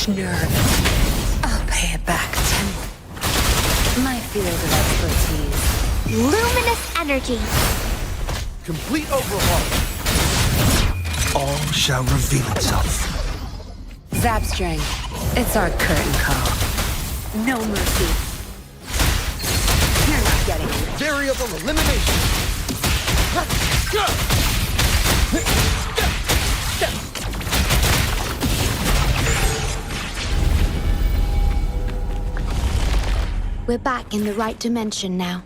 much nerve. I'll pay it back, Tim. My field of expertise. Luminous energy. Complete overhaul. All shall reveal itself. Zapstring, it's our curtain call. No mercy. You're not getting it. Variable elimination. We're back in the right dimension now.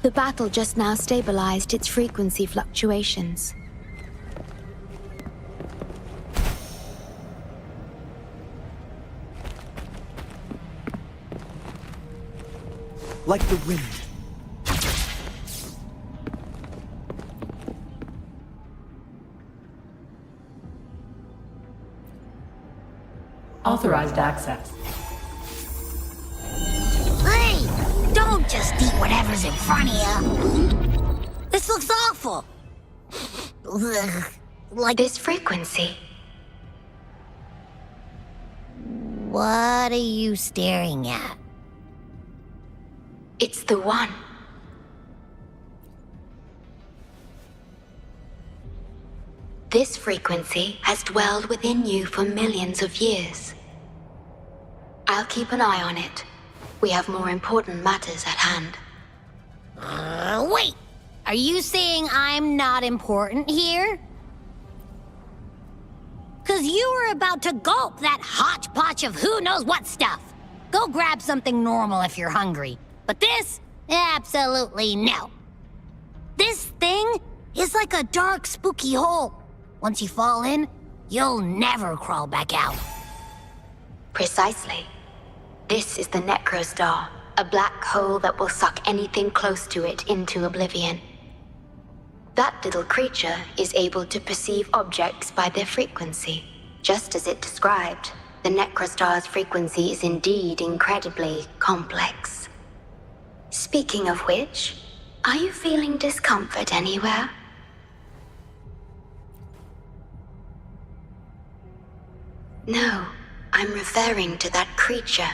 The battle just now stabilized its frequency fluctuations. Like the wind. Authorized access. Hey! Don't just eat whatever's in front of you. This looks awful. Ugh. Like... This frequency. What are you staring at? It's the one. This frequency has dwelled within you for millions of years. I'll keep an eye on it. We have more important matters at hand. Wait! Are you saying I'm not important here? 'Cause you were about to gulp that hodgepodge of who knows what stuff. Go grab something normal if you're hungry. But this? Absolutely no. This thing is like a dark, spooky hole. Once you fall in, you'll never crawl back out. Precisely. This is the Necrostar, a black hole that will suck anything close to it into oblivion. That little creature is able to perceive objects by their frequency. Just as it described, the Necrostar's frequency is indeed incredibly complex. Speaking of which, are you feeling discomfort anywhere? No, I'm referring to that creature.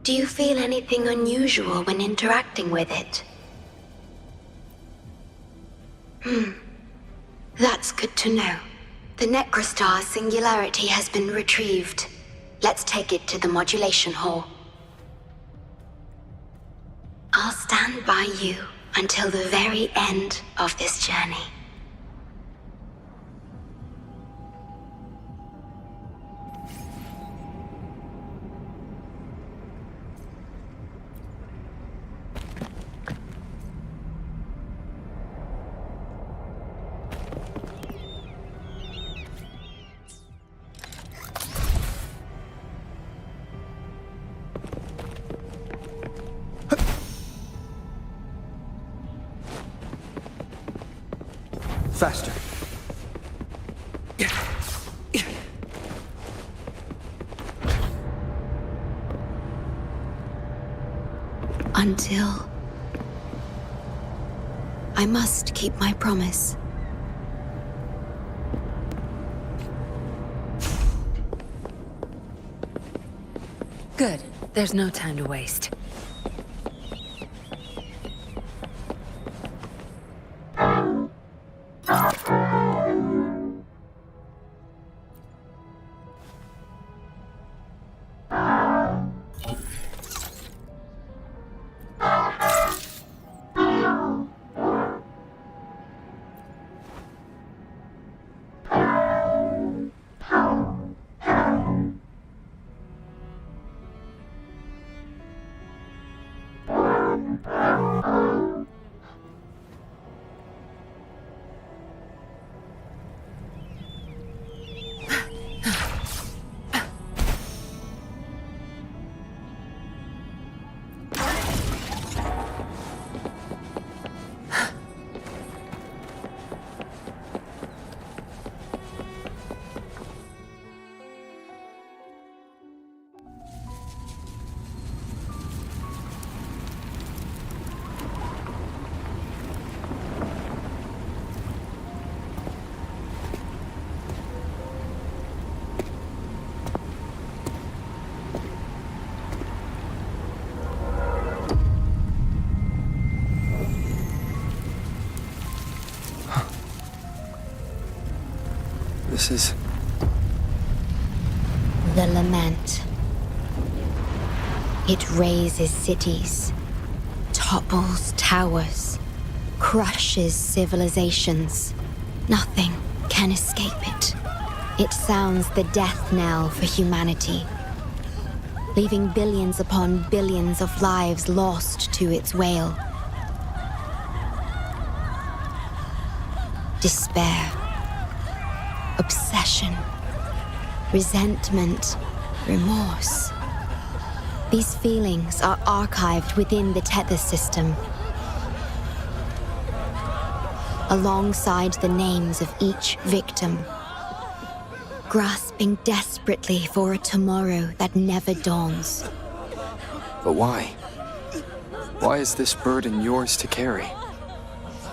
Do you feel anything unusual when interacting with it? That's good to know. The Necrostar's singularity has been retrieved. Let's take it to the modulation hall. I'll stand by you until the very end of this journey. Faster. Until... I must keep my promise. Good. There's no time to waste. This is... The lament. It razes cities, topples towers, crushes civilizations. Nothing can escape it. It sounds the death knell for humanity, leaving billions upon billions of lives lost to its wail. Despair, obsession, resentment, remorse. These feelings are archived within the tether system, alongside the names of each victim, grasping desperately for a tomorrow that never dawns. But why? Why is this burden yours to carry?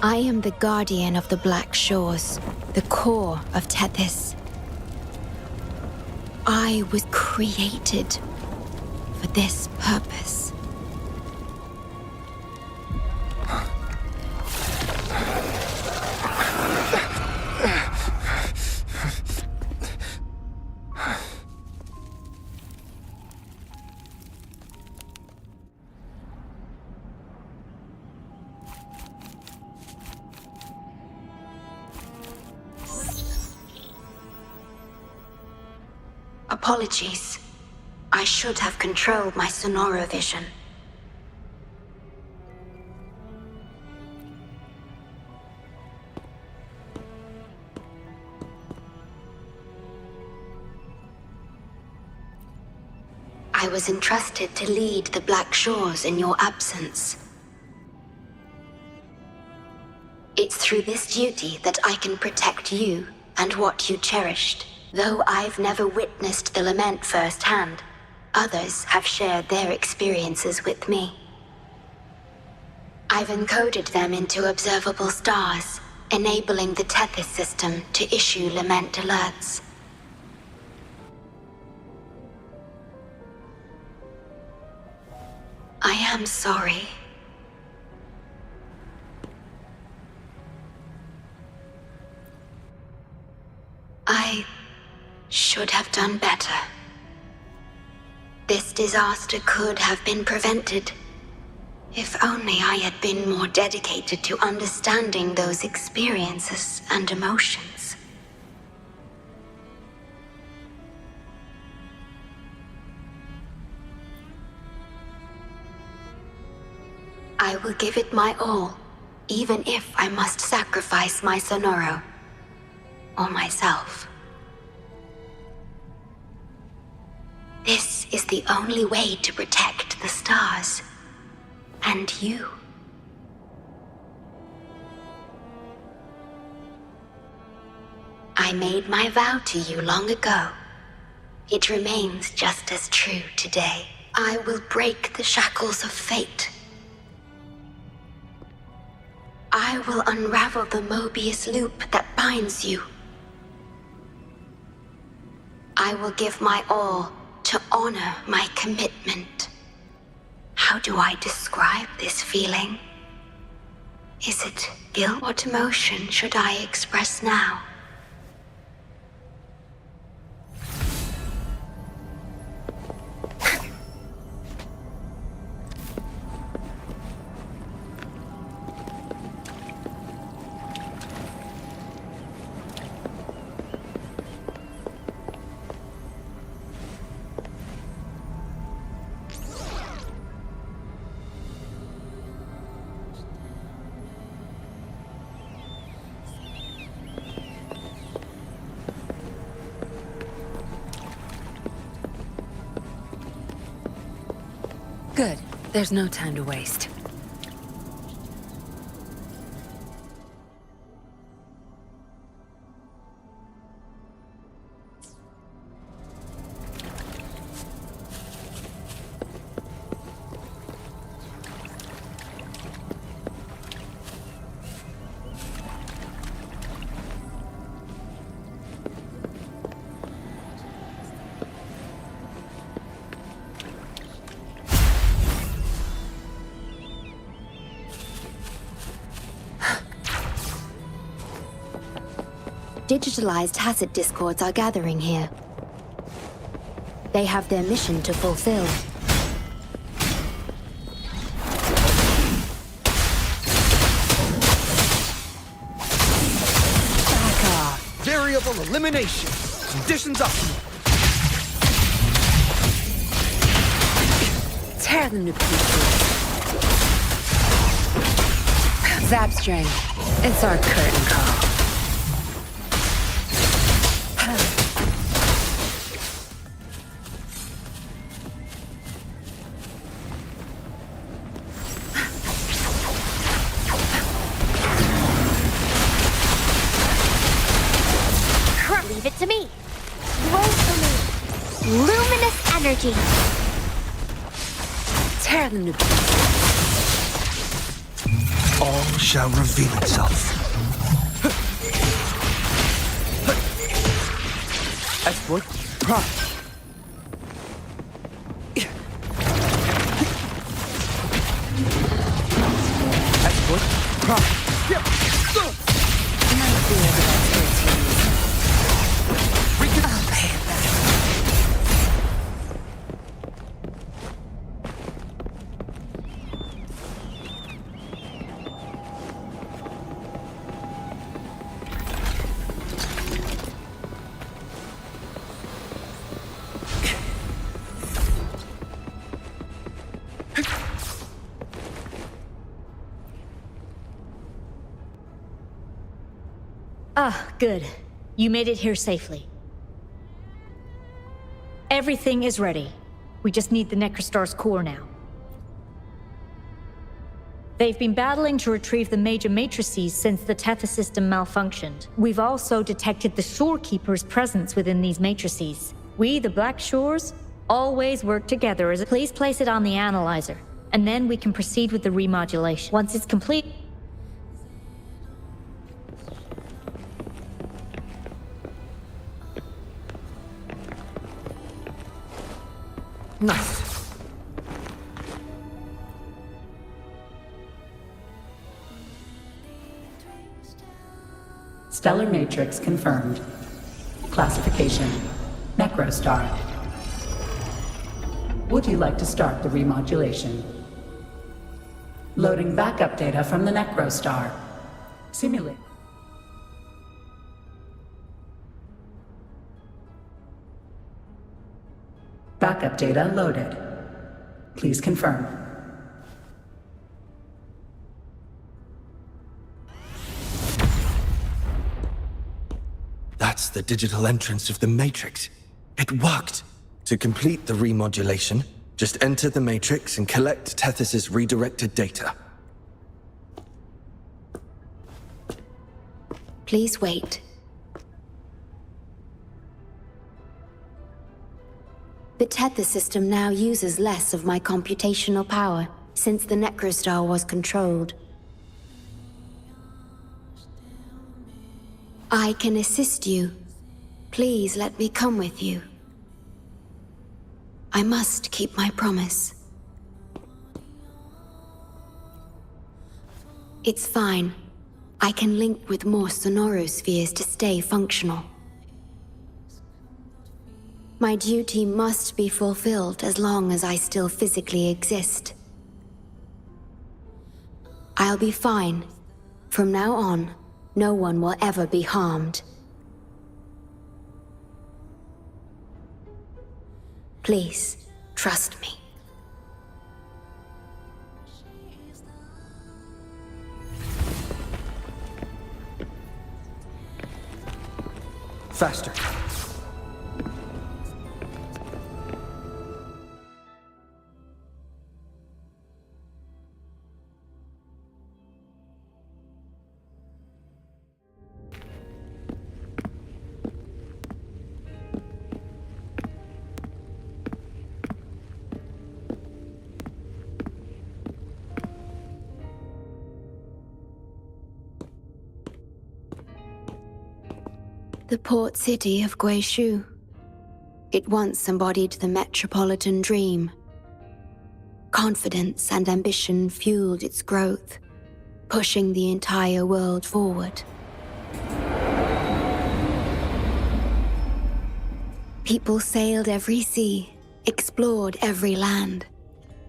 I am the guardian of the Black Shores, the core of Tethys. I was created for this purpose. Apologies. I should have controlled my Sonoro vision. I was entrusted to lead the Black Shores in your absence. It's through this duty that I can protect you and what you cherished. Though I've never witnessed the lament firsthand, others have shared their experiences with me. I've encoded them into observable stars, enabling the Tethys system to issue lament alerts. I am sorry. I should have done better. This disaster could have been prevented, if only I had been more dedicated to understanding those experiences and emotions. I will give it my all, even if I must sacrifice my Sonoro, or myself. This is the only way to protect the stars, and you. I made my vow to you long ago. It remains just as true today. I will break the shackles of fate. I will unravel the Mobius loop that binds you. I will give my all to honor my commitment. How do I describe this feeling? Is it guilt? What emotion should I express now? Good. There's no time to waste. Digitalized Hassett discords are gathering here. They have their mission to fulfill. Variable elimination. Conditions optimal. Tear them to pieces. Zapstring. It's our curtain call. Leave it to me. Roll for me. Luminous energy. Tear them to pieces. All shall reveal itself. Exploit prime. Exploit prime. My field of expertise. I'll pay it back. Ah, good. You made it here safely. Everything is ready. We just need the Necrostar's core now. They've been battling to retrieve the major matrices since the Tether system malfunctioned. We've also detected the Shorekeeper's presence within these matrices. We, the Black Shores, always work together as a... Please place it on the analyzer, and then we can proceed with the remodulation. Once it's complete... Nice. Stellar matrix confirmed. Classification: Necrostar. Would you like to start the remodulation? Loading backup data from the Necrostar. Simulate. Backup data loaded. Please confirm. That's the digital entrance of the Matrix. It worked. To complete the remodulation, just enter the Matrix and collect Tethys' redirected data. Please wait. The Tether system now uses less of my computational power since the Necrostar was controlled. I can assist you. Please let me come with you. I must keep my promise. It's fine. I can link with more sonorospheres to stay functional. My duty must be fulfilled as long as I still physically exist. I'll be fine. From now on, no one will ever be harmed. Please, trust me. Faster. The port city of Guishu. It once embodied the metropolitan dream. Confidence and ambition fueled its growth, pushing the entire world forward. People sailed every sea, explored every land.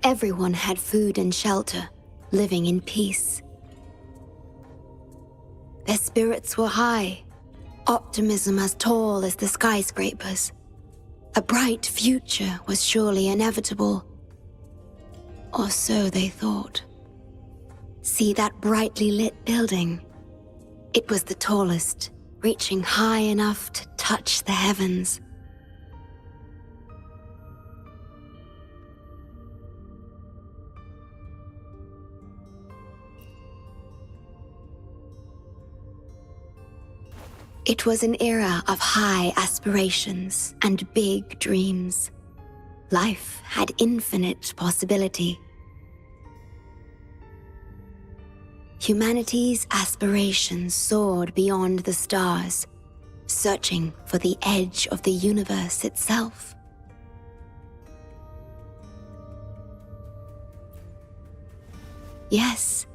Everyone had food and shelter, living in peace. Their spirits were high, optimism as tall as the skyscrapers. A bright future was surely inevitable. Or so they thought. See that brightly lit building? It was the tallest, reaching high enough to touch the heavens. It was an era of high aspirations and big dreams. Life had infinite possibility. Humanity's aspirations soared beyond the stars, searching for the edge of the universe itself. Yes,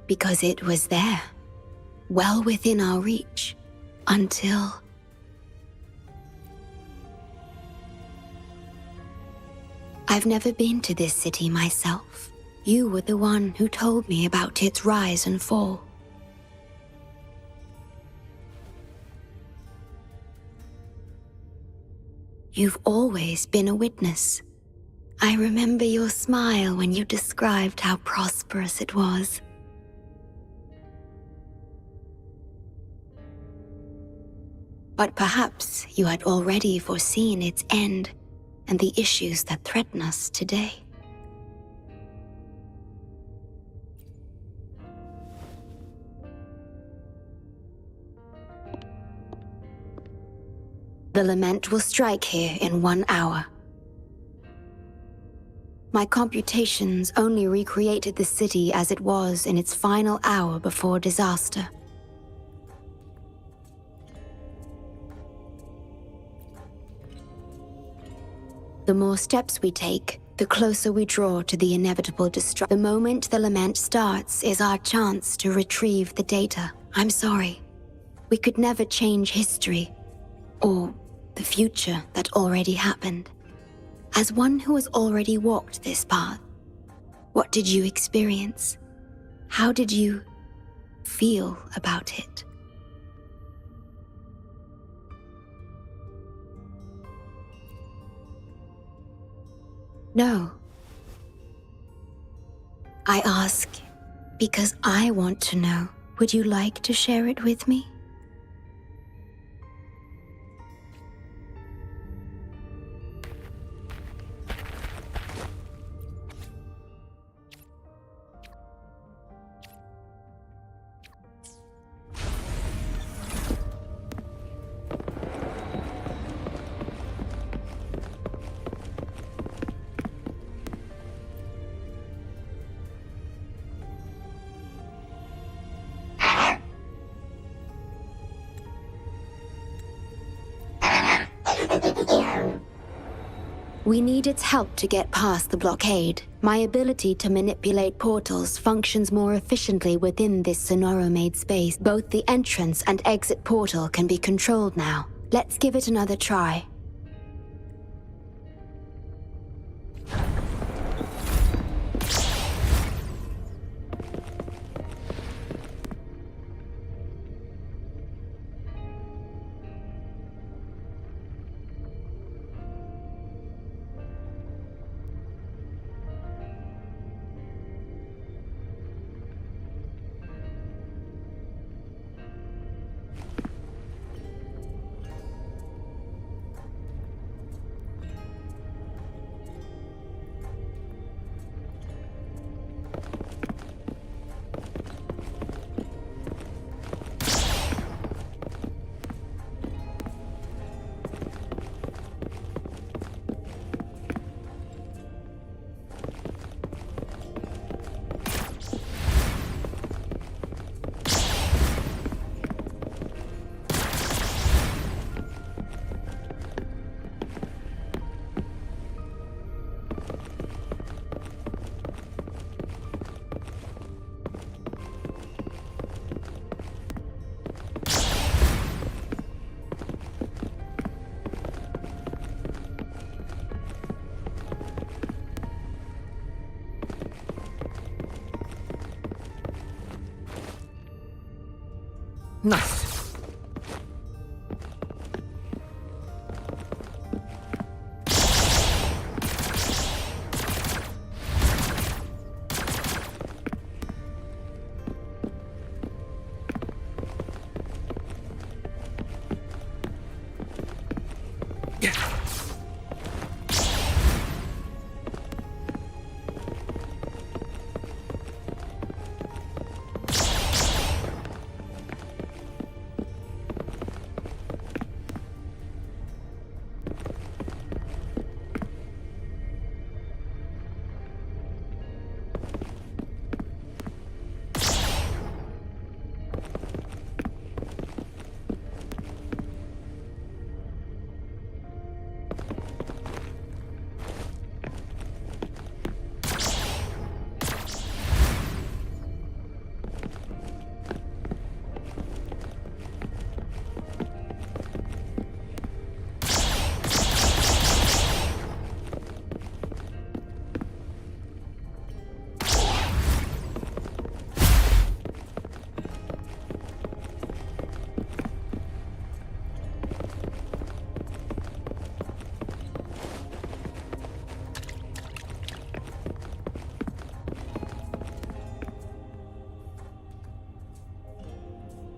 because it was there, well within our reach. Until... I've never been to this city myself. You were the one who told me about its rise and fall. You've always been a witness. I remember your smile when you described how prosperous it was. But perhaps you had already foreseen its end and the issues that threaten us today. The lament will strike here in 1 hour. My computations only recreated the city as it was in its final hour before disaster. The more steps we take, the closer we draw to the inevitable destruction. The moment the lament starts is our chance to retrieve the data. I'm sorry. We could never change history, or the future that already happened. As one who has already walked this path, what did you experience? How did you feel about it? No. I ask because I want to know. Would you like to share it with me? We need its help to get past the blockade. My ability to manipulate portals functions more efficiently within this Sonoro-made space. Both the entrance and exit portal can be controlled now. Let's give it another try. Nice.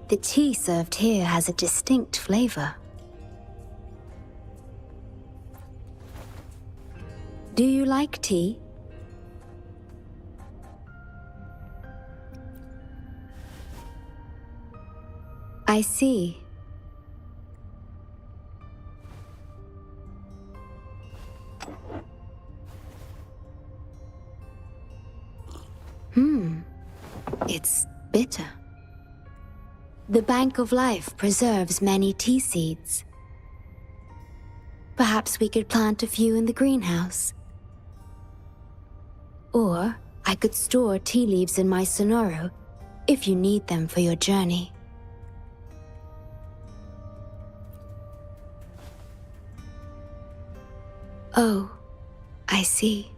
The tea served here has a distinct flavor. Do you like tea? I see. It's bitter. The Bank of Life preserves many tea seeds. Perhaps we could plant a few in the greenhouse. Or I could store tea leaves in my sonoro if you need them for your journey. Oh, I see.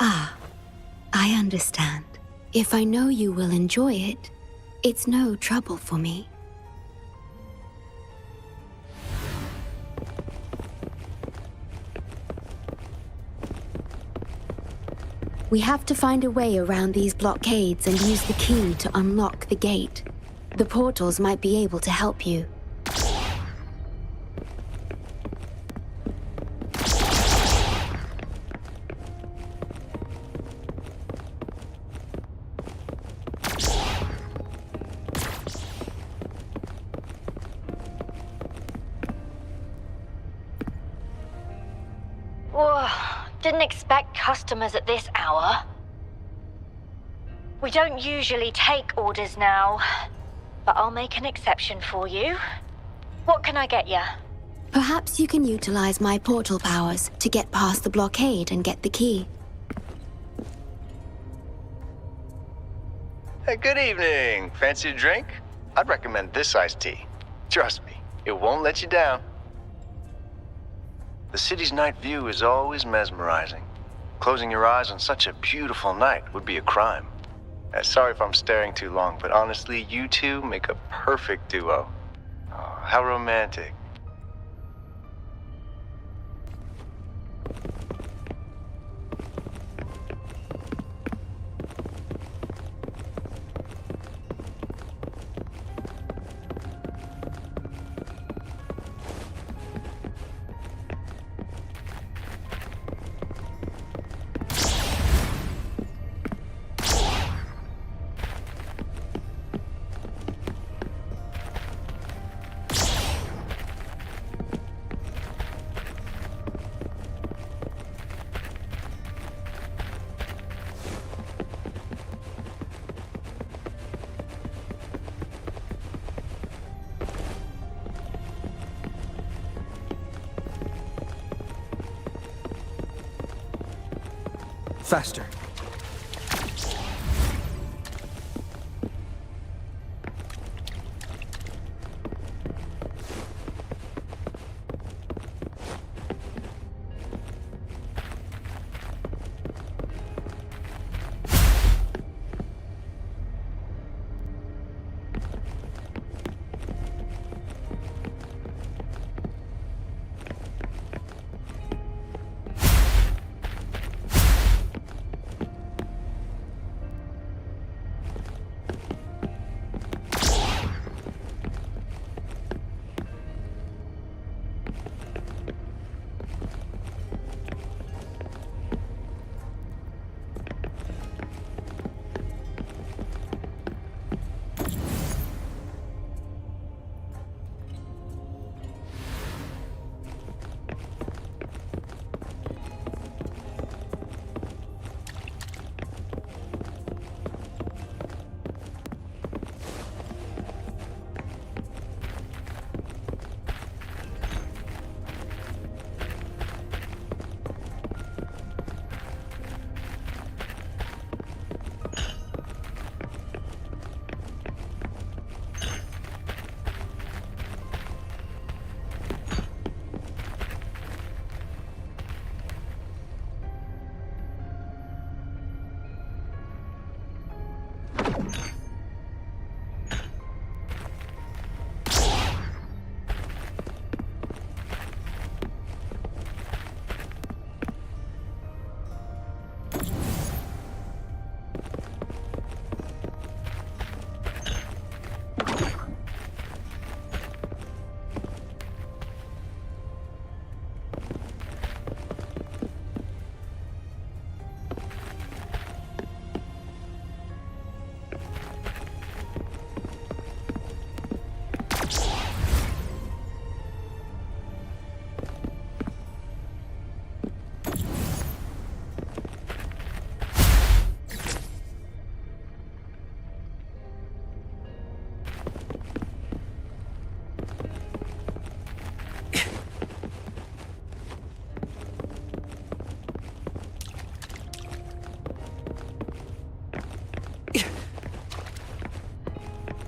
Ah, I understand. If I know you will enjoy it, it's no trouble for me. We have to find a way around these blockades and use the key to unlock the gate. The portals might be able to help you. Whoa, didn't expect customers at this hour. We don't usually take orders now, but I'll make an exception for you. What can I get you? Perhaps you can utilize my portal powers to get past the blockade and get the key. Hey, good evening. Fancy a drink? I'd recommend this iced tea. Trust me, it won't let you down. The city's night view is always mesmerizing. Closing your eyes on such a beautiful night would be a crime. Sorry if I'm staring too long, but honestly, you two make a perfect duo. Oh, how romantic. Faster.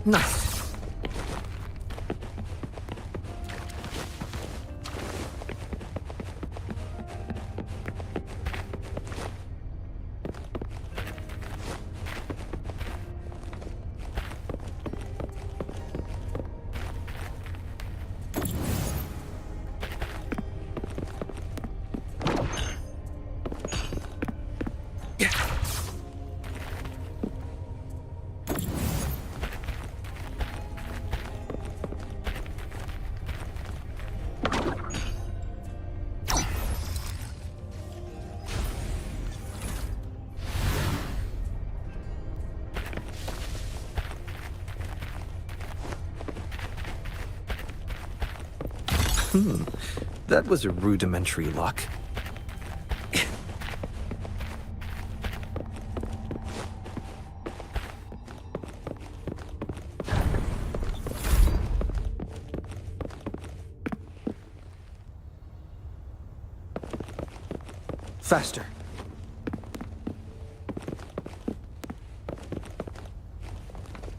Nice. That was a rudimentary lock. Faster.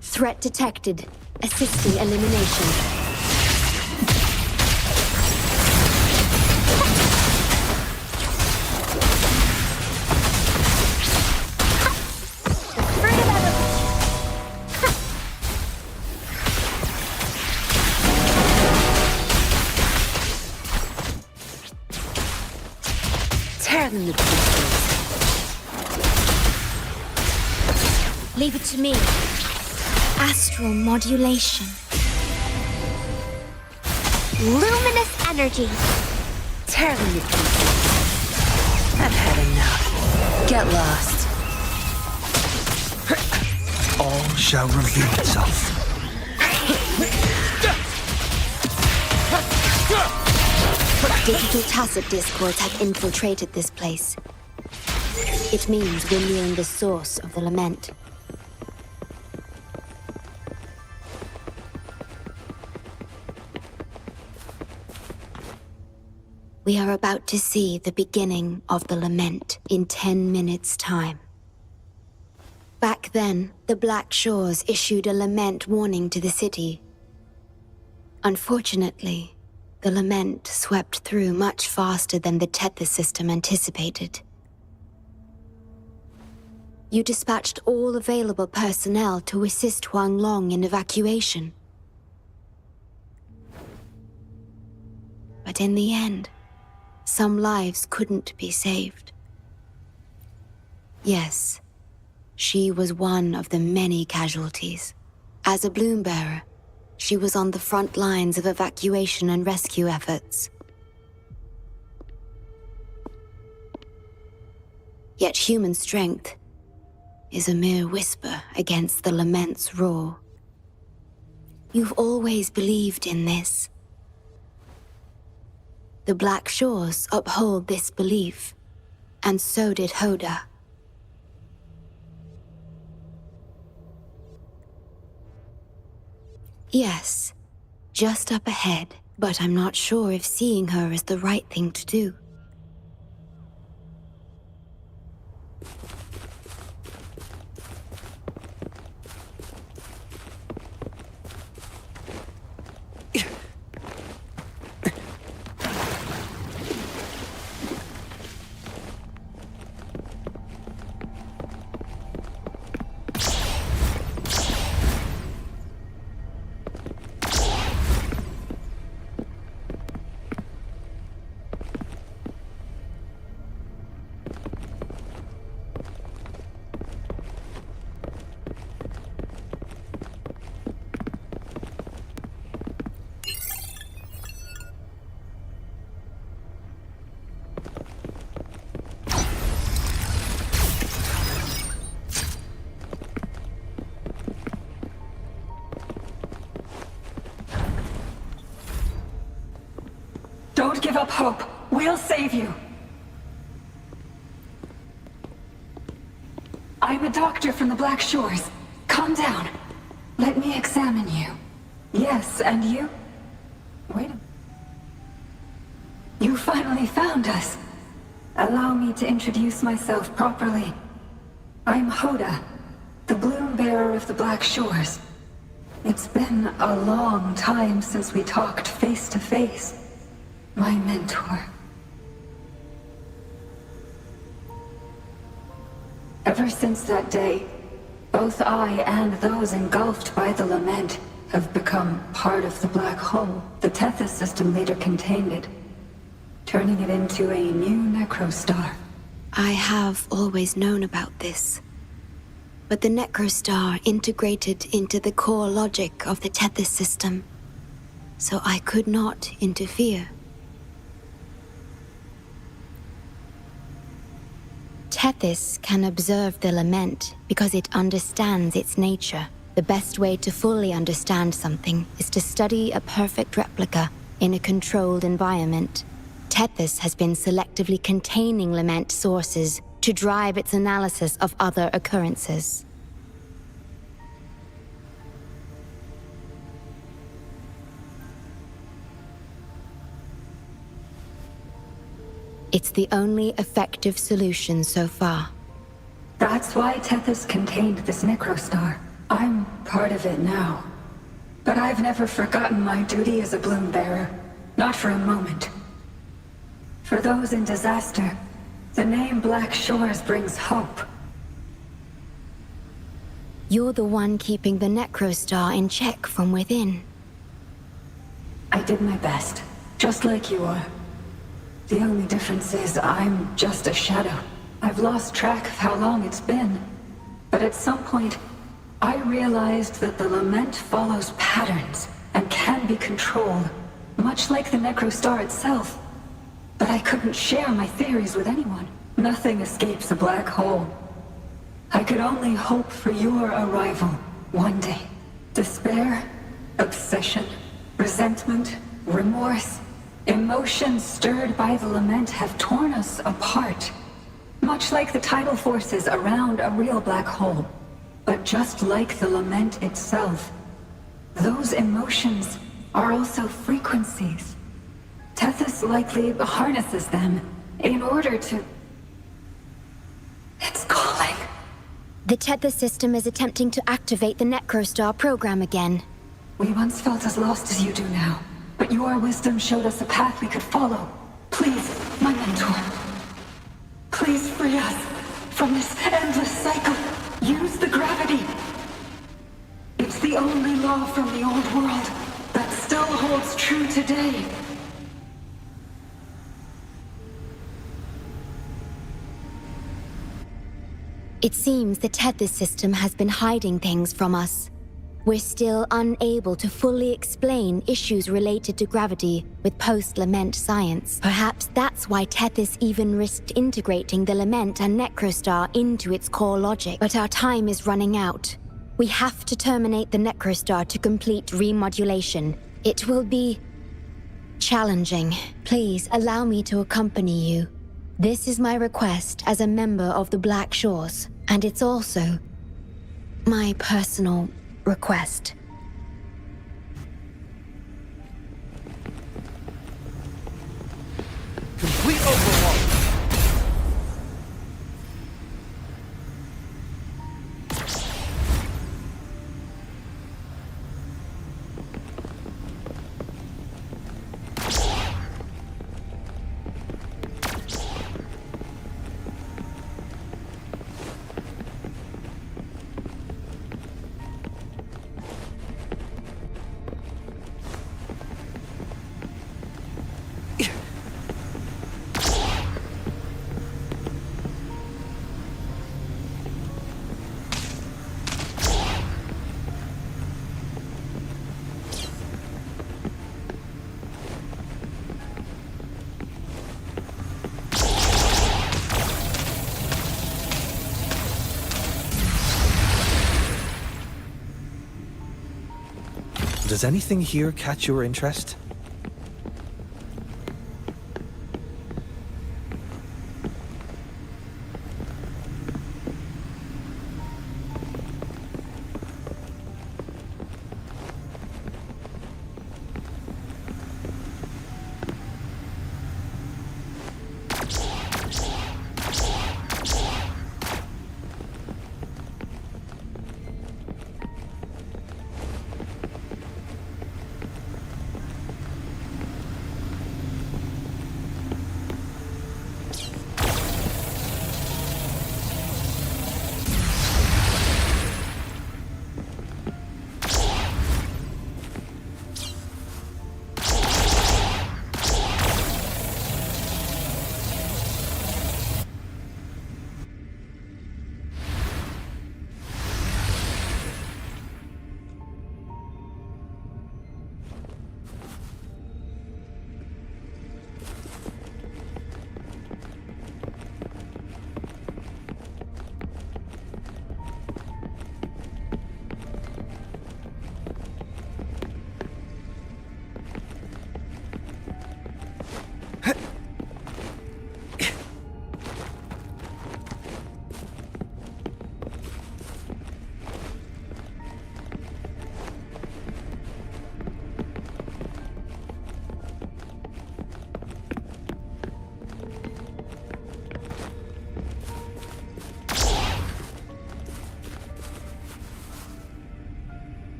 Threat detected. Assisting elimination. Tear them to pieces. Leave it to me. Astral modulation. Luminous energy. Tear them to pieces. I've had enough. Get lost. All shall reveal itself. Digital tacit discords have infiltrated this place. It means we're nearing the source of the lament. We are about to see the beginning of the lament in 10 minutes' time. Back then, the Black Shores issued a lament warning to the city. Unfortunately, the lament swept through much faster than the Tethys system anticipated. You dispatched all available personnel to assist Huang Long in evacuation. But in the end, some lives couldn't be saved. Yes, she was one of the many casualties. As a bloom bearer, she was on the front lines of evacuation and rescue efforts. Yet human strength is a mere whisper against the lament's roar. You've always believed in this. The Black Shores uphold this belief, and so did Hoda. Yes, just up ahead, but I'm not sure if seeing her is the right thing to do. Don't give up hope. We'll save you. I'm a doctor from the Black Shores. Calm down. Let me examine you. Yes, and you? Wait a minute. You finally found us. Allow me to introduce myself properly. I'm Hoda, the bloom bearer of the Black Shores. It's been a long time since we talked face to face, my mentor. Ever since that day, both I and those engulfed by the lament have become part of the black hole. The Tethys system later contained it, turning it into a new necrostar. I have always known about this. But the necrostar integrated into the core logic of the Tethys system, so I could not interfere. Tethys can observe the lament because it understands its nature. The best way to fully understand something is to study a perfect replica in a controlled environment. Tethys has been selectively containing lament sources to drive its analysis of other occurrences. It's the only effective solution so far. That's why Tethys contained this necrostar. I'm part of it now. But I've never forgotten my duty as a bloom bearer. Not for a moment. For those in disaster, the name Black Shores brings hope. You're the one keeping the necrostar in check from within. I did my best, just like you are. The only difference is I'm just a shadow. I've lost track of how long it's been. But at some point, I realized that the lament follows patterns and can be controlled, much like the necrostar itself. But I couldn't share my theories with anyone. Nothing escapes a black hole. I could only hope for your arrival one day. Despair, obsession, resentment, remorse, emotions stirred by the lament have torn us apart. Much like the tidal forces around a real black hole. But just like the lament itself, those emotions are also frequencies. Tethys likely harnesses them in order to... It's calling. The Tethys system is attempting to activate the necrostar program again. We once felt as lost as you do now, but your wisdom showed us a path we could follow. Please, my mentor. Please free us from this endless cycle. Use the gravity. It's the only law from the old world that still holds true today. It seems the Tethys system has been hiding things from us. We're still unable to fully explain issues related to gravity with post-lament science. Perhaps that's why Tethys even risked integrating the lament and necrostar into its core logic. But our time is running out. We have to terminate the necrostar to complete remodulation. It will be challenging. Please allow me to accompany you. This is my request as a member of the Black Shores, and it's also my personal request. Complete overhaul! Does anything here catch your interest?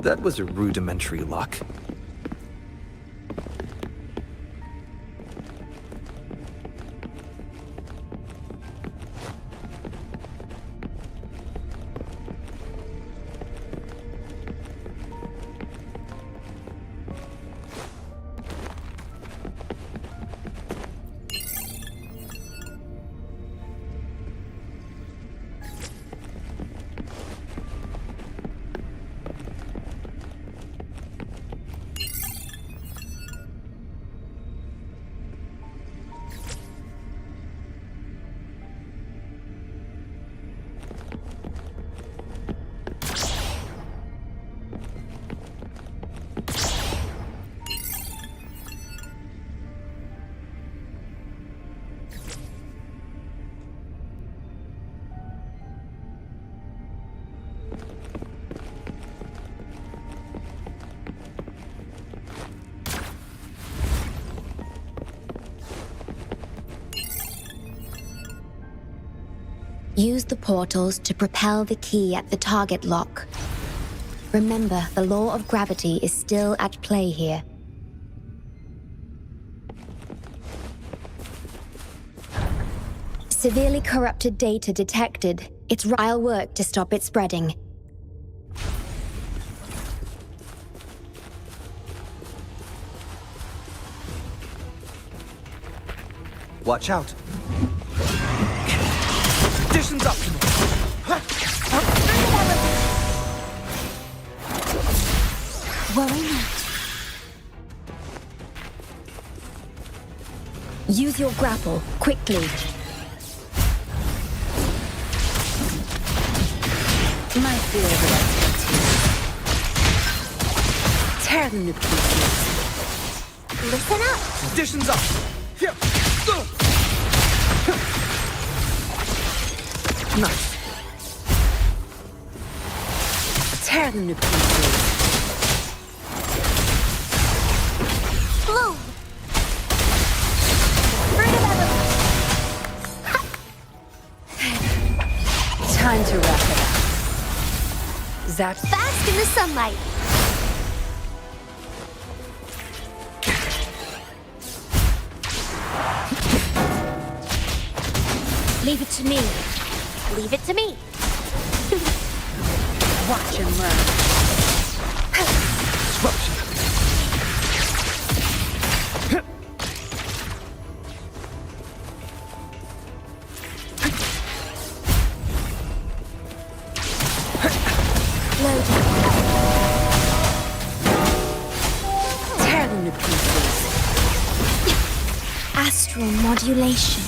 That was a rudimentary lock. Use the portals to propel the key at the target lock. Remember, the law of gravity is still at play here. Severely corrupted data detected. It's vile work to stop it spreading. Watch out. Conditions optimal. Worry not. Use your grapple, quickly. My field of expertise. Tear them to pieces. Listen up. Conditions up. Here. Nice. Tear them to pieces. Blue. Fruit of Time to wrap it up. Zap. Fast in the sunlight. Leave it to me. Leave it to me. Watch and learn. Disruption. Tear them to pieces. Astral modulation.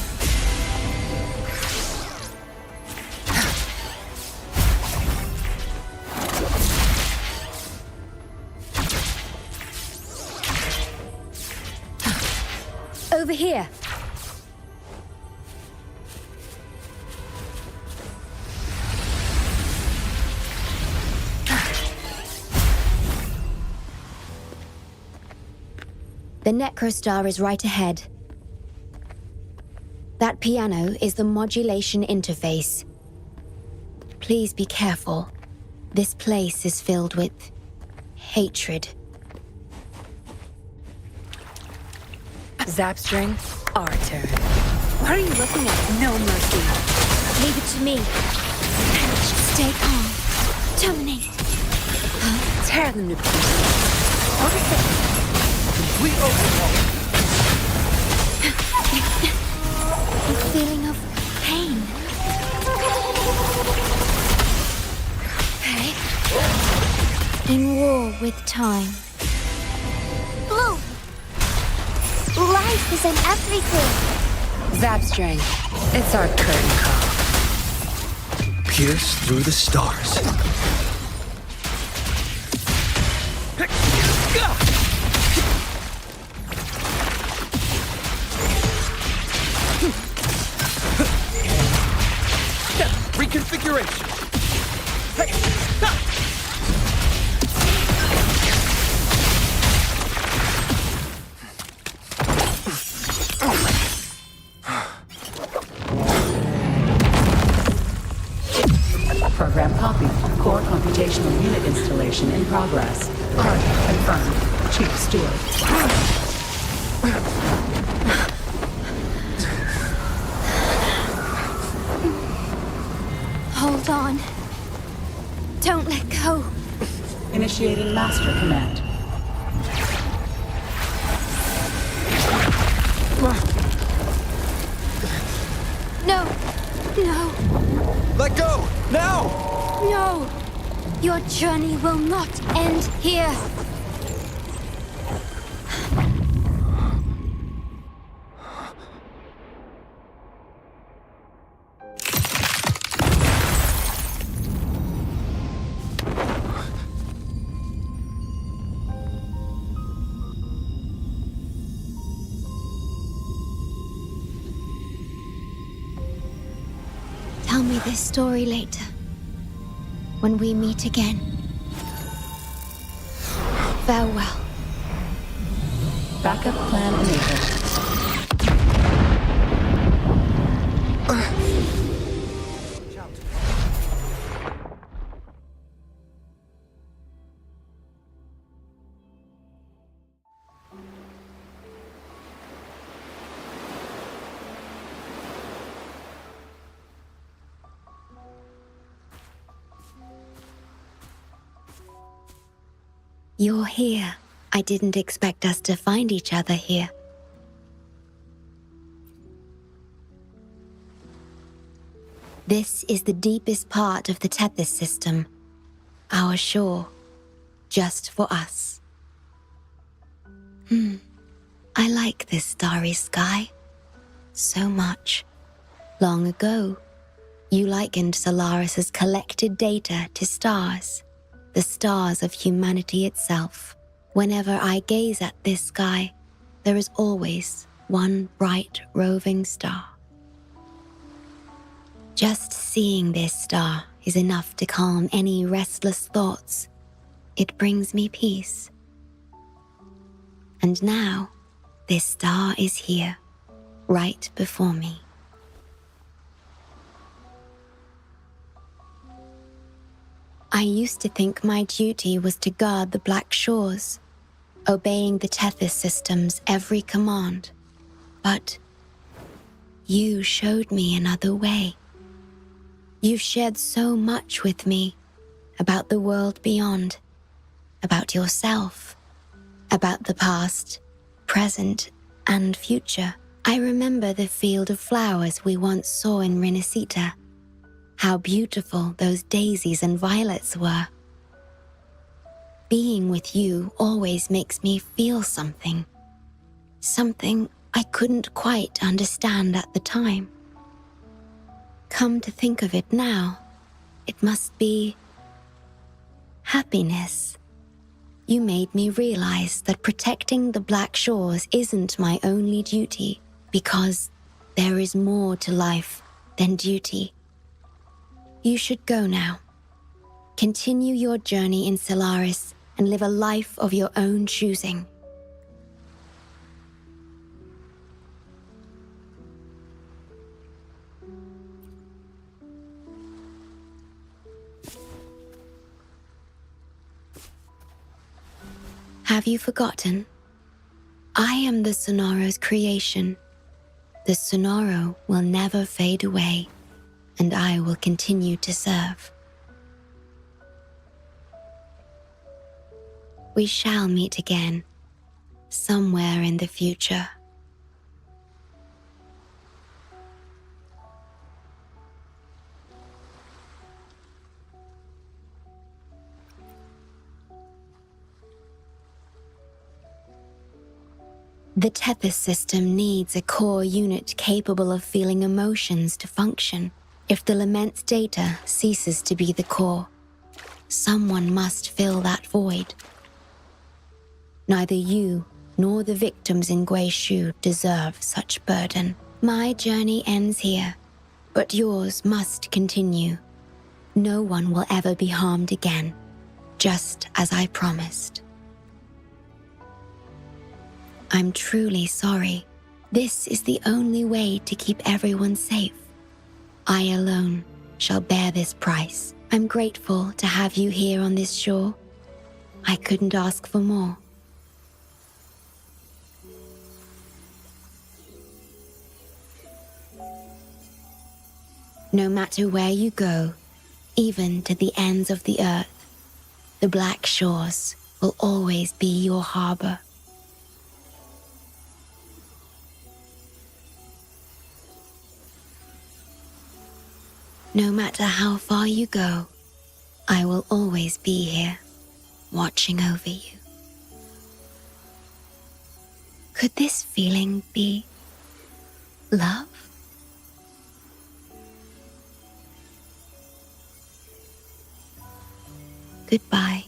Over here. The Necrostar is right ahead. That piano is the modulation interface. Please be careful. This place is filled with hatred. Zapstring, our turn. What are you looking at? No mercy. Leave it to me. Manage to stay calm. Terminate. Tear them to pieces. Notice it. Complete overhaul. A feeling of pain. Okay. In war with time. Blue! Life is in everything. Zapstring, it's our curtain call. Pierce through the stars. configuration! Hey! Ah! Program copied. Core computational unit installation in progress. Target confirmed. Chief Steward. Hold on. Don't let go. Initiating master command. No. No. Let go! Now! No. Your journey will not end here. Tell me this story later, when we meet again. Farewell. Backup plan enabled. You're here. I didn't expect us to find each other here. This is the deepest part of the Tethys system. Our shore. Just for us. I like this starry sky. So much. Long ago, you likened Solaris's collected data to stars. The stars of humanity itself. Whenever I gaze at this sky, there is always one bright roving star. Just seeing this star is enough to calm any restless thoughts. It brings me peace. And now, this star is here, right before me. I used to think my duty was to guard the Black Shores, obeying the Tethys system's every command. But you showed me another way. You shared so much with me about the world beyond, about yourself, about the past, present, and future. I remember the field of flowers we once saw in Renacita. How beautiful those daisies and violets were. Being with you always makes me feel something. Something I couldn't quite understand at the time. Come to think of it now, it must be happiness. You made me realize that protecting the Black Shores isn't my only duty, because there is more to life than duty. You should go now. Continue your journey in Solaris and live a life of your own choosing. Have you forgotten? I am the Sonoro's creation. The Sonoro will never fade away, and I will continue to serve. We shall meet again, somewhere in the future. The Tethys system needs a core unit capable of feeling emotions to function. If the Lament's data ceases to be the core, someone must fill that void. Neither you nor the victims in Guishu deserve such burden. My journey ends here, but yours must continue. No one will ever be harmed again, just as I promised. I'm truly sorry. This is the only way to keep everyone safe. I alone shall bear this price. I'm grateful to have you here on this shore. I couldn't ask for more. No matter where you go, even to the ends of the earth, the Black Shores will always be your harbor. No matter how far you go, I will always be here, watching over you. Could this feeling be love? Goodbye.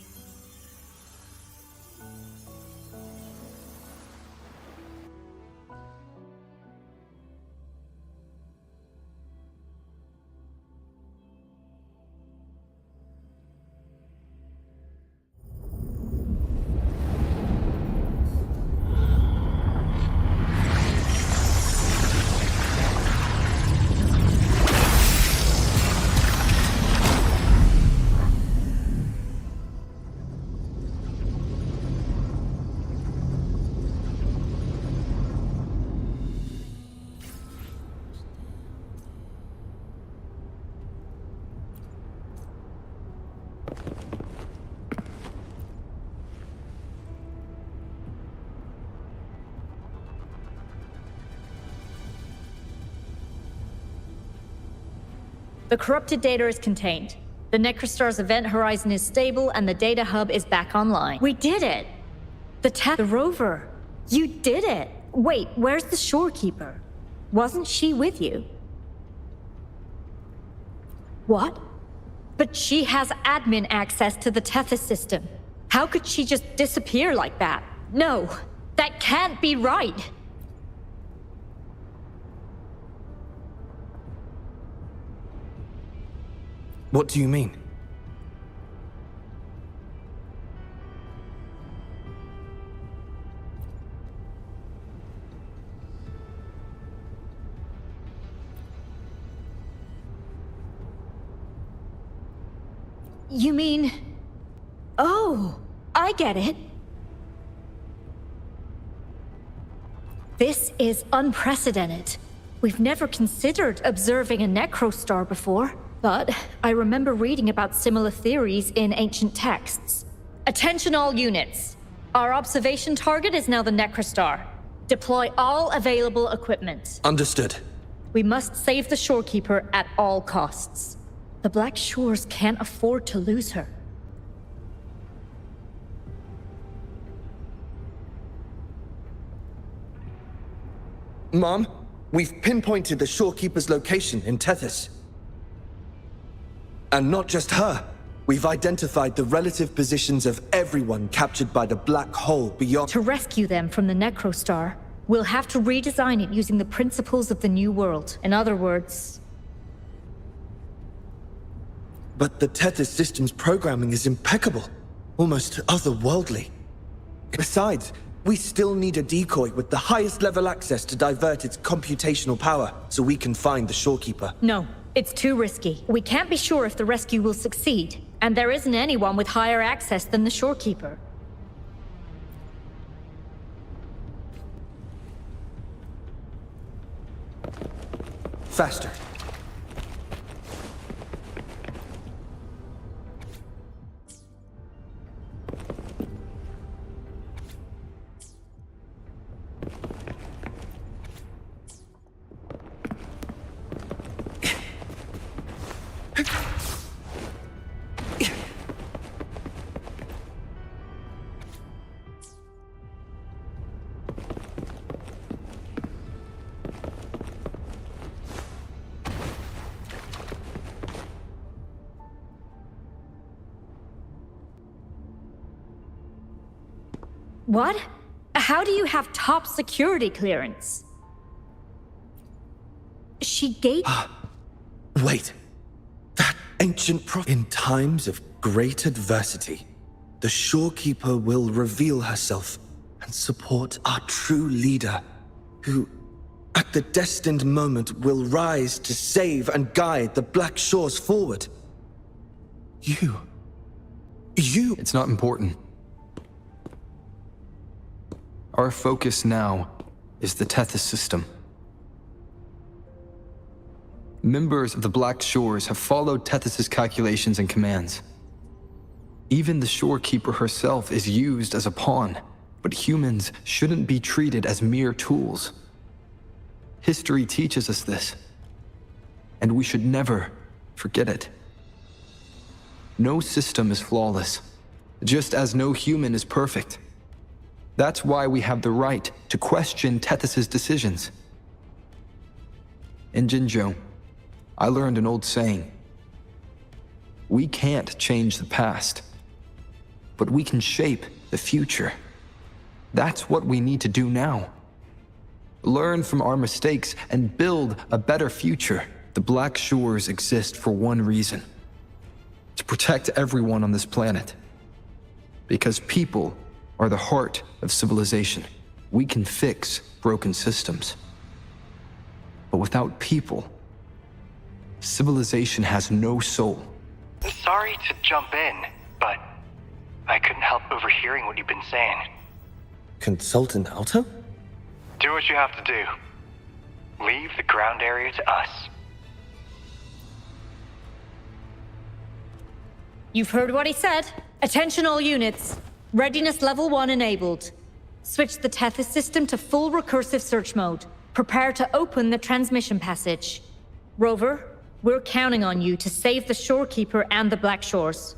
The corrupted data is contained. The Necrostar's event horizon is stable and the data hub is back online. We did it! The rover. You did it! Wait, where's the shorekeeper? Wasn't she with you? What? But she has admin access to the Tethys system. How could she just disappear like that? No, that can't be right! What do you mean? You mean... Oh, I get it. This is unprecedented. We've never considered observing a Necrostar before. But I remember reading about similar theories in ancient texts. Attention all units. Our observation target is now the Necrostar. Deploy all available equipment. Understood. We must save the shorekeeper at all costs. The Black Shores can't afford to lose her. Mom, we've pinpointed the shorekeeper's location in Tethys. And not just her. We've identified the relative positions of everyone captured by the black hole beyond... To rescue them from the Necrostar, we'll have to redesign it using the principles of the New World. In other words... But the Tethys system's programming is impeccable. Almost otherworldly. Besides, we still need a decoy with the highest level access to divert its computational power so we can find the shorekeeper. No. It's too risky. We can't be sure if the rescue will succeed, and there isn't anyone with higher access than the shorekeeper. Faster. What? How do you have top security clearance? She gave... Wait. In times of great adversity, the Shorekeeper will reveal herself and support our true leader, who, at the destined moment, will rise to save and guide the Black Shores forward. You... It's not important. Our focus now is the Tethys system. Members of the Black Shores have followed Tethys' calculations and commands. Even the Shorekeeper herself is used as a pawn, but humans shouldn't be treated as mere tools. History teaches us this, and we should never forget it. No system is flawless, just as no human is perfect. That's why we have the right to question Tethys' decisions. In Jinzhou, I learned an old saying. We can't change the past, but we can shape the future. That's what we need to do now. Learn from our mistakes and build a better future. The Black Shores exist for one reason: to protect everyone on this planet. Because people are the heart of civilization. We can fix broken systems. But without people, civilization has no soul. Sorry to jump in, but I couldn't help overhearing what you've been saying. Consultant Alto? Do what you have to do. Leave the ground area to us. You've heard what he said. Attention all units. Readiness level 1 enabled. Switch the Tethys system to full recursive search mode. Prepare to open the transmission passage. Rover, we're counting on you to save the Shorekeeper and the Black Shores.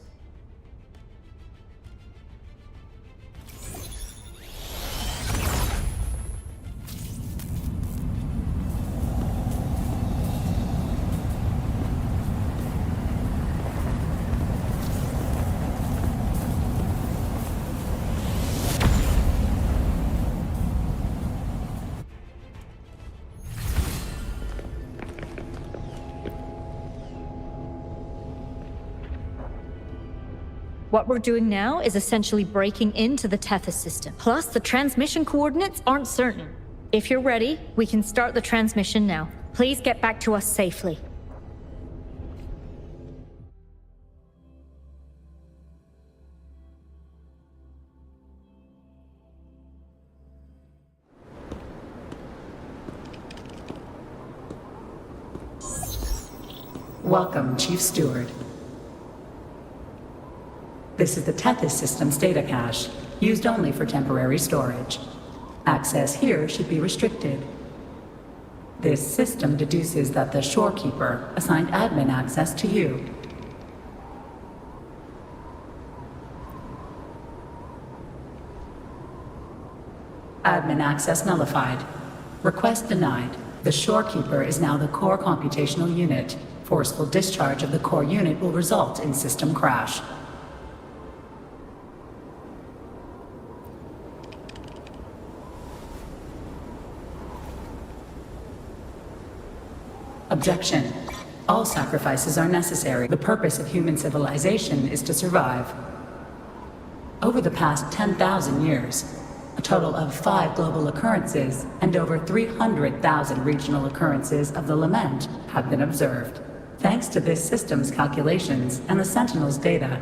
What we're doing now is essentially breaking into the Tethys system. Plus, the transmission coordinates aren't certain. If you're ready, we can start the transmission now. Please get back to us safely. Welcome, Chief Steward. This is the Tethys system's data cache, used only for temporary storage. Access here should be restricted. This system deduces that the Shorekeeper assigned admin access to you. Admin access nullified. Request denied. The Shorekeeper is now the core computational unit. Forceful discharge of the core unit will result in system crash. Objection. All sacrifices are necessary. The purpose of human civilization is to survive. Over the past 10,000 years, a total of 5 global occurrences and over 300,000 regional occurrences of the lament have been observed. Thanks to this system's calculations and the Sentinel's data,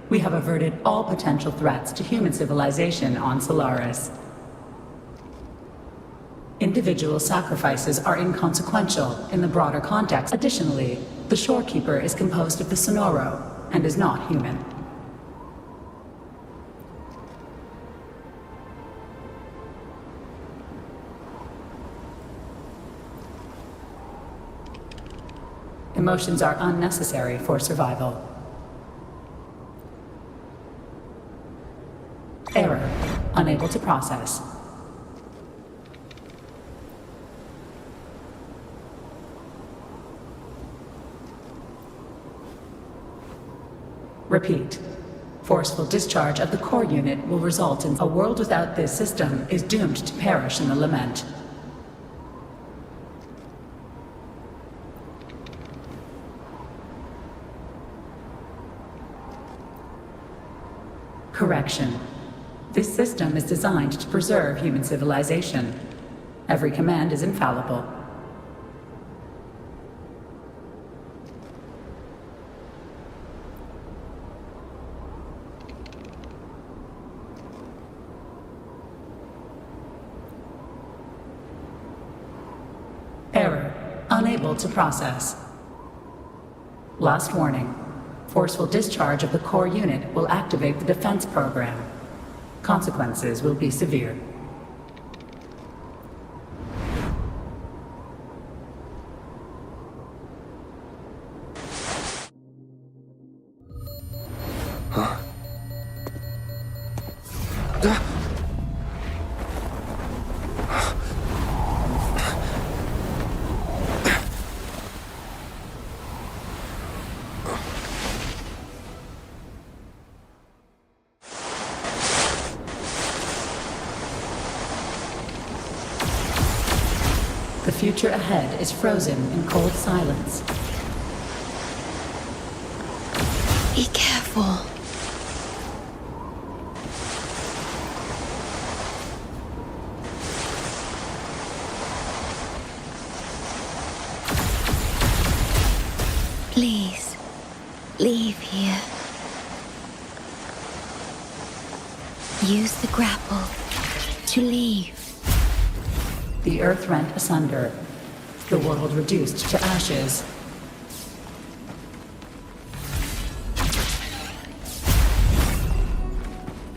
we have averted all potential threats to human civilization on Solaris. Individual sacrifices are inconsequential in the broader context. Additionally, the Shorekeeper is composed of the Sonoro and is not human. Emotions are unnecessary for survival. Error. Unable to process. Repeat. Forceful discharge of the core unit will result in a world without this system is doomed to perish in the lament. Correction. This system is designed to preserve human civilization. Every command is infallible. Error. Unable to process. Last warning. Forceful discharge of the core unit will activate the defense program. Consequences will be severe. The future ahead is frozen in cold silence. Be careful. Please, leave here. Use the grapple to leave. The earth rent asunder. The world reduced to ashes.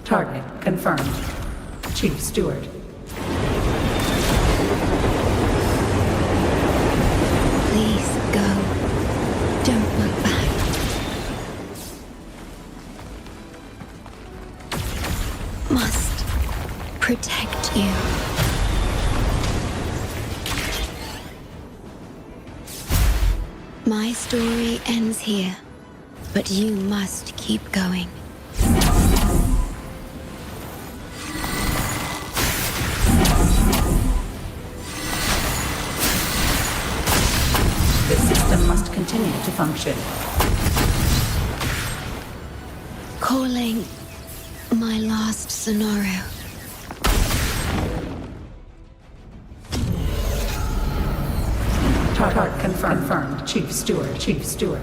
Target confirmed. Chief Steward. Please go. Don't look back. Must protect you. My story ends here, but you must keep going. The system must continue to function. Calling my last scenario. Target confirmed. Chief Steward. Chief Steward.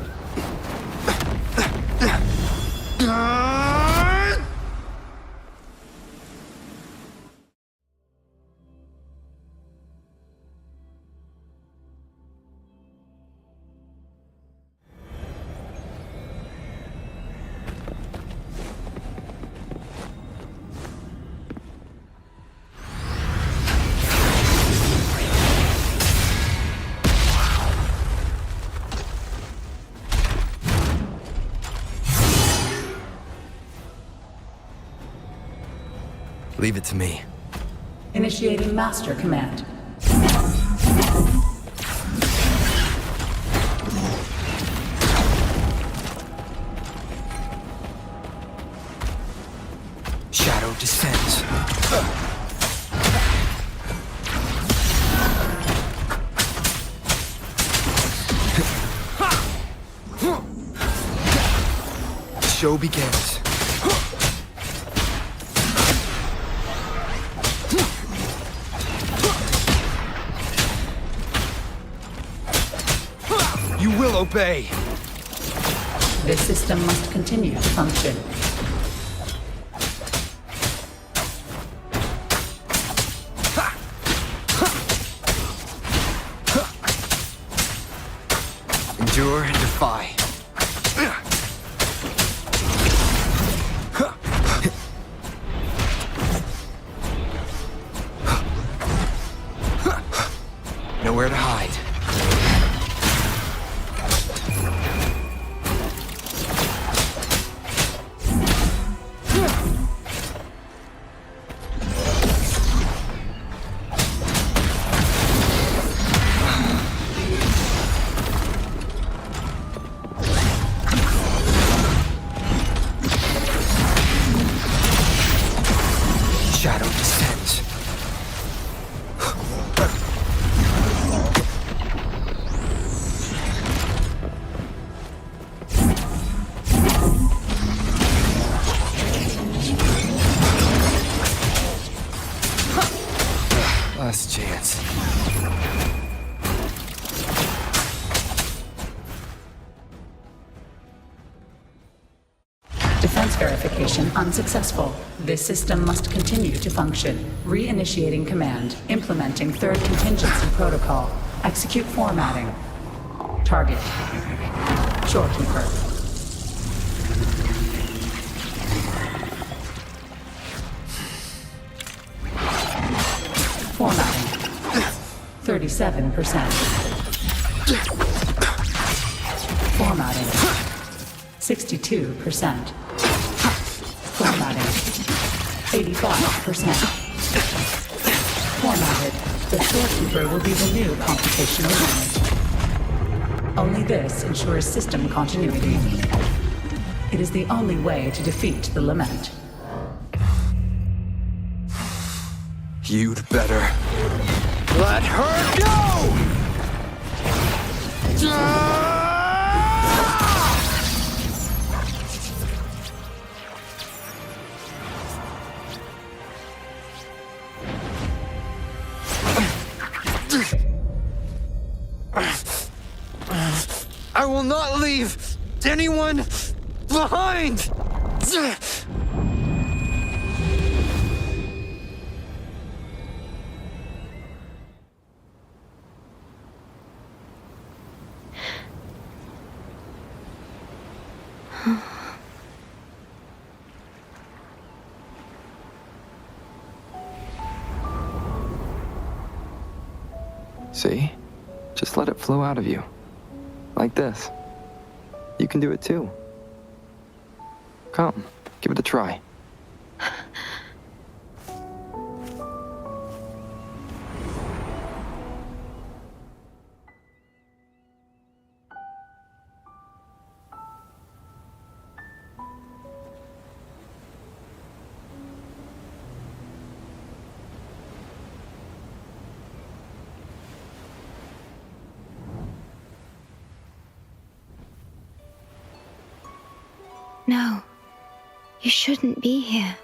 Leave it to me. Initiating Master Command. Shadow descends. The show begins. You will obey. This system must continue to function. Endure and defy. Nowhere to hide. Shadow descends. Defense verification unsuccessful. This system must continue to function. Reinitiating command. Implementing third contingency protocol. Execute formatting. Target. Shorekeeper. Formatting. 37%. Formatting. 62%. Formatting. 85%. Formatted. The storekeeper will be the new computational unit. Only this ensures system continuity. It is the only way to defeat the Lament. You'd better Let her go! I will not leave anyone behind! See? Just let it flow out of you. Like this. You can do it too. Come, give it a try. No, you shouldn't be here.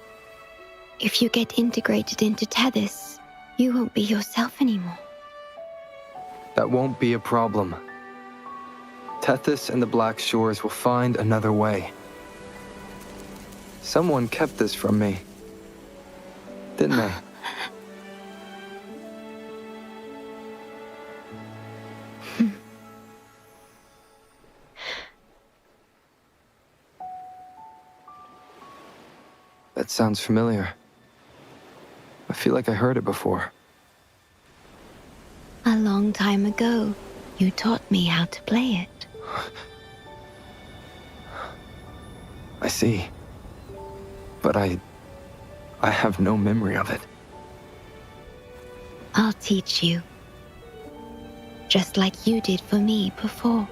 If you get integrated into Tethys, you won't be yourself anymore. That won't be a problem. Tethys and the Black Shores will find another way. Someone kept this from me. Didn't they? That sounds familiar. I feel like I heard it before. A long time ago, you taught me how to play it. I see. But I have no memory of it. I'll teach you. Just like you did for me before.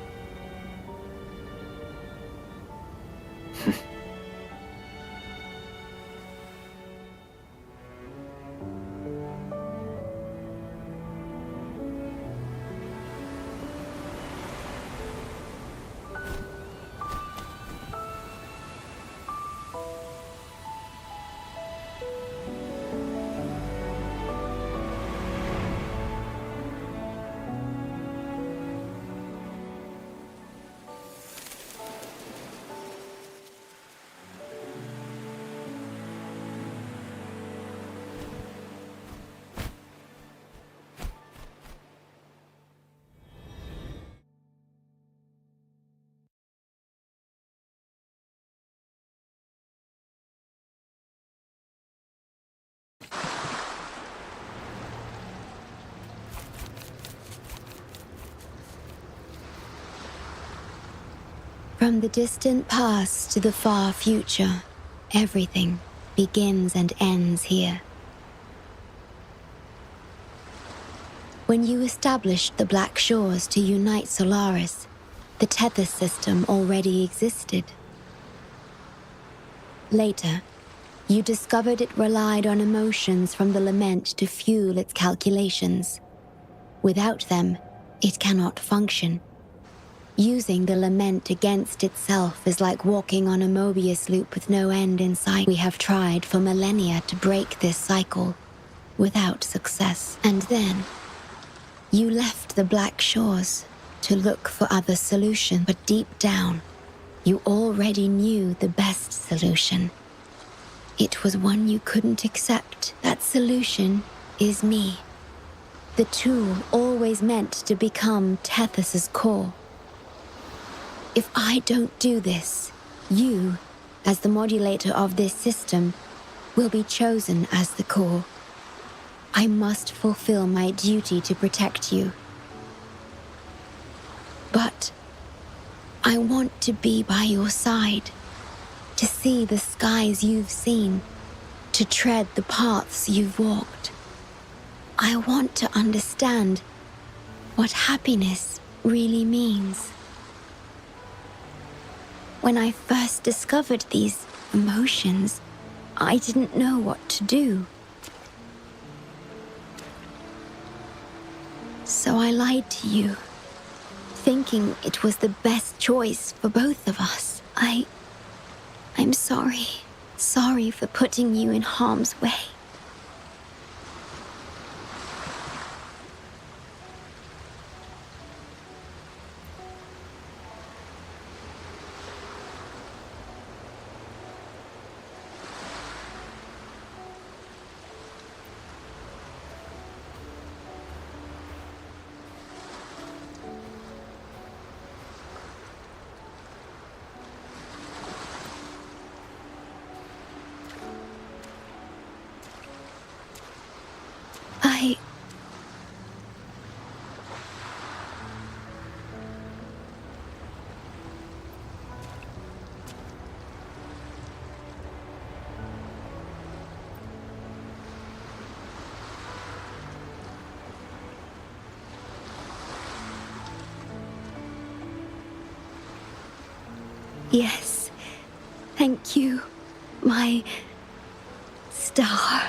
From the distant past to the far future, everything begins and ends here. When you established the Black Shores to unite Solaris, the Tethys system already existed. Later, you discovered it relied on emotions from the Lament to fuel its calculations. Without them, it cannot function. Using the Lament against itself is like walking on a Mobius loop with no end in sight. We have tried for millennia to break this cycle, without success. And then, You left the Black Shores to look for other solutions, but deep down, you already knew the best solution. It was one you couldn't accept. That solution is me. The tool always meant to become Tethys' core. If I don't do this, you, as the modulator of this system, will be chosen as the core. I must fulfill my duty to protect you. But I want to be by your side, to see the skies you've seen, to tread the paths you've walked. I want to understand what happiness really means. When I first discovered these emotions, I didn't know what to do. So I lied to you, thinking it was the best choice for both of us. I'm sorry. Sorry for putting you in harm's way. Yes, thank you, my star.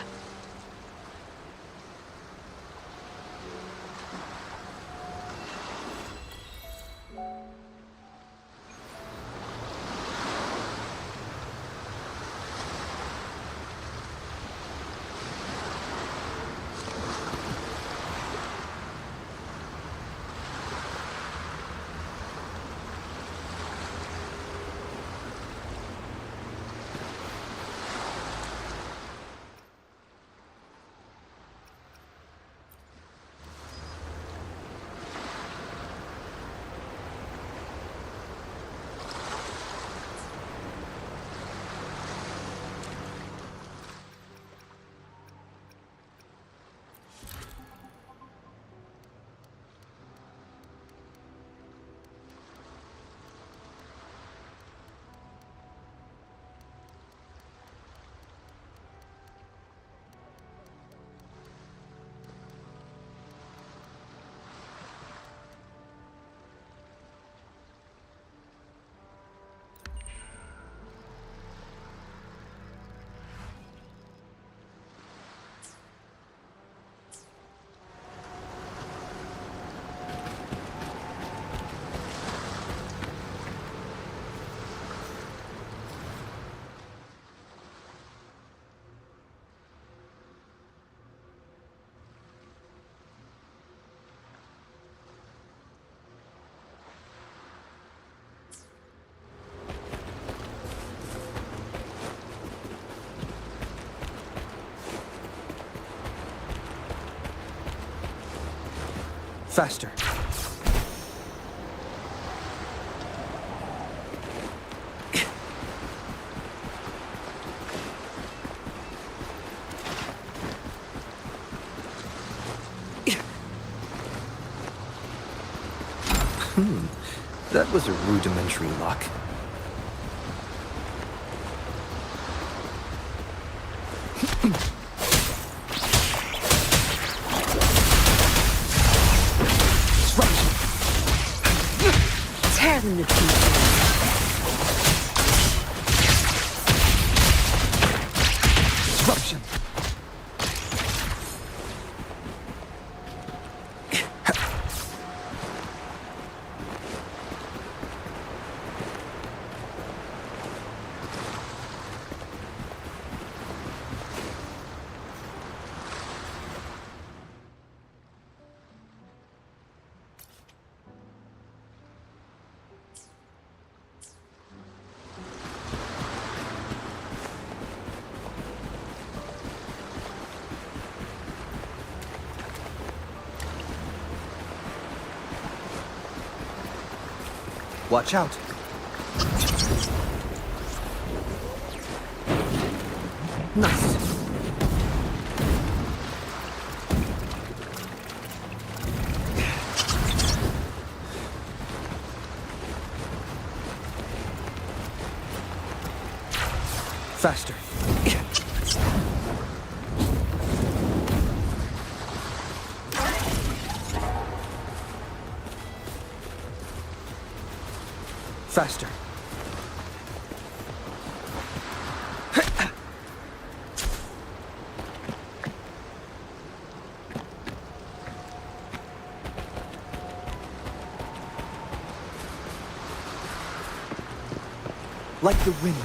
Faster. That was a rudimentary lock. Tear them to pieces. Disruption. Watch out. Nice. Faster. Faster. Like the wind.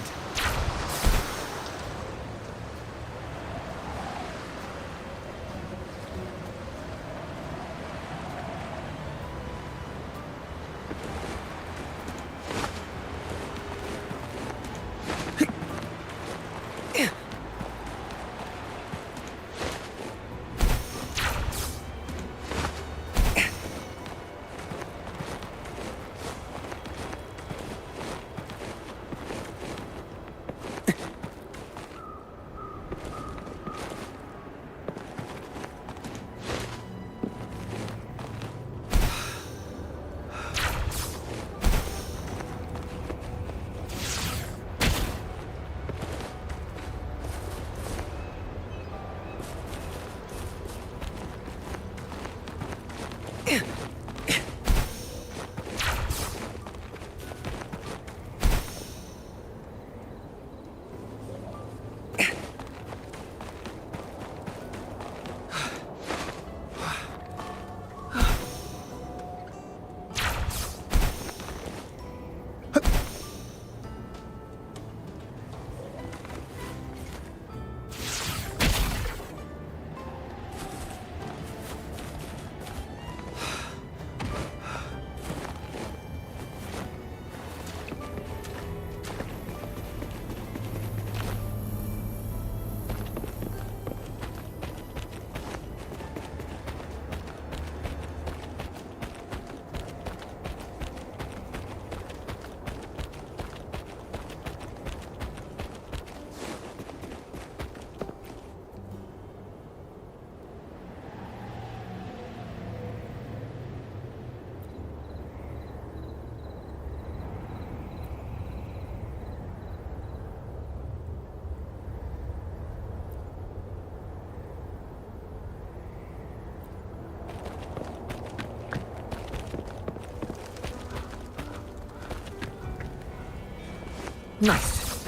Nice.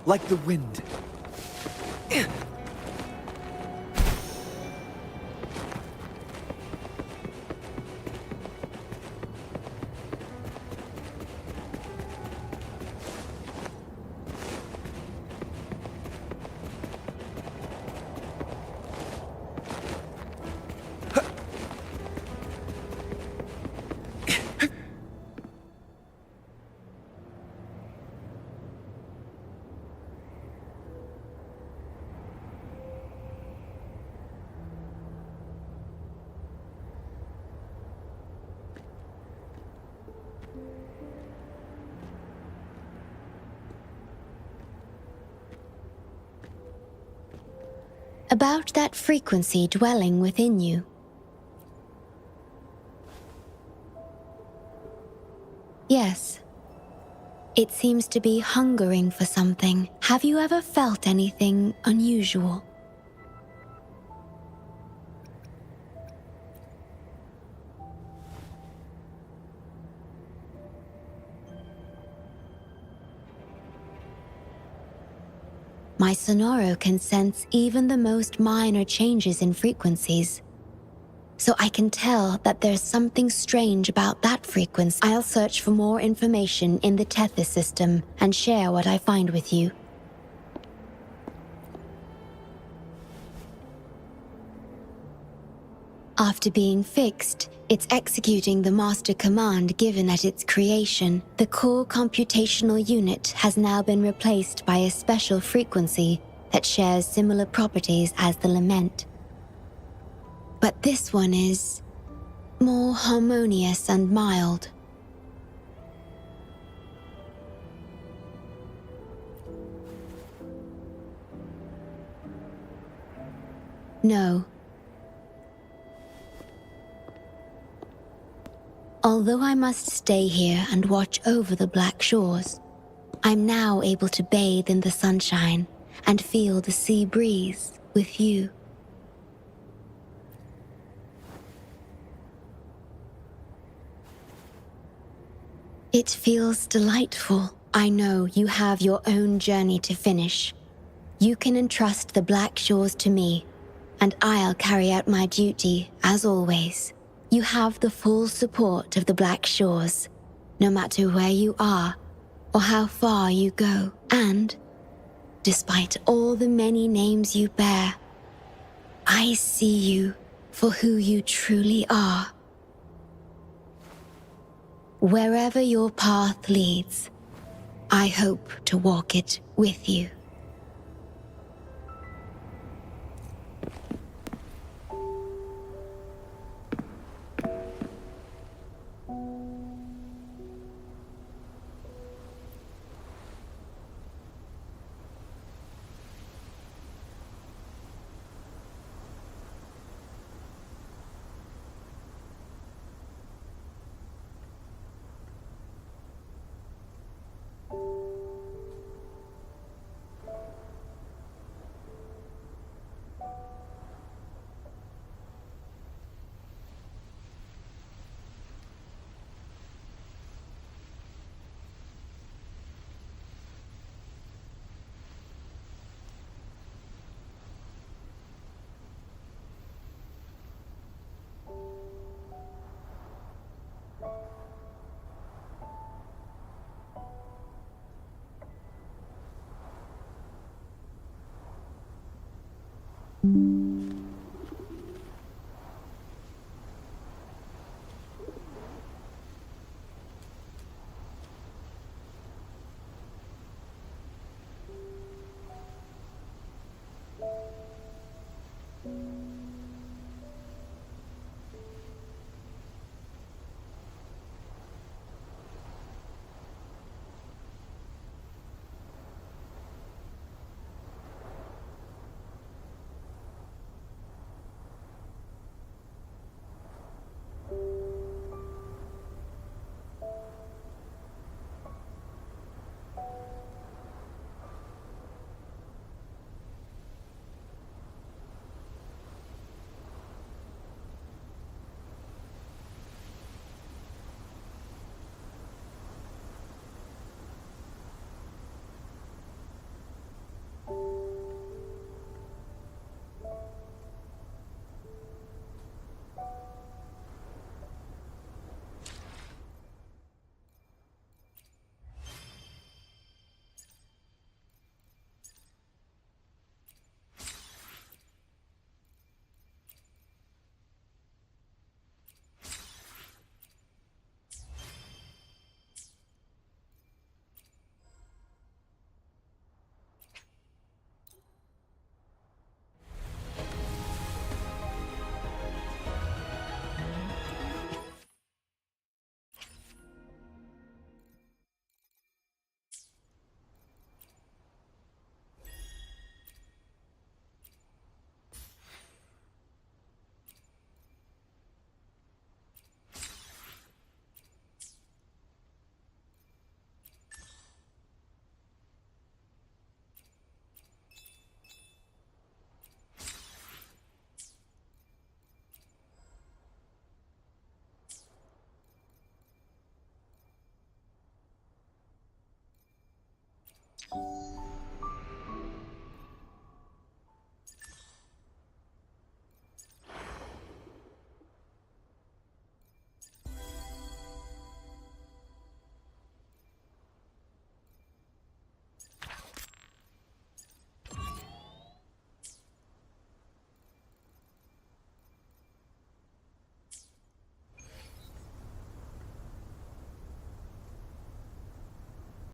Like the wind. About that frequency dwelling within you. Yes. It seems to be hungering for something. Have you ever felt anything unusual? My Sonoro can sense even the most minor changes in frequencies. So I can tell that there's something strange about that frequency. I'll search for more information in the Tethys system and share what I find with you. After being fixed, it's executing the master command given at its creation. The core computational unit has now been replaced by a special frequency that shares similar properties as the lament. But this one is more harmonious and mild. No. Although I must stay here and watch over the Black Shores, I'm now able to bathe in the sunshine and feel the sea breeze with you. It feels delightful. I know you have your own journey to finish. You can entrust the Black Shores to me, and I'll carry out my duty as always. You have the full support of the Black Shores, no matter where you are or how far you go. And, despite all the many names you bear, I see you for who you truly are. Wherever your path leads, I hope to walk it with you.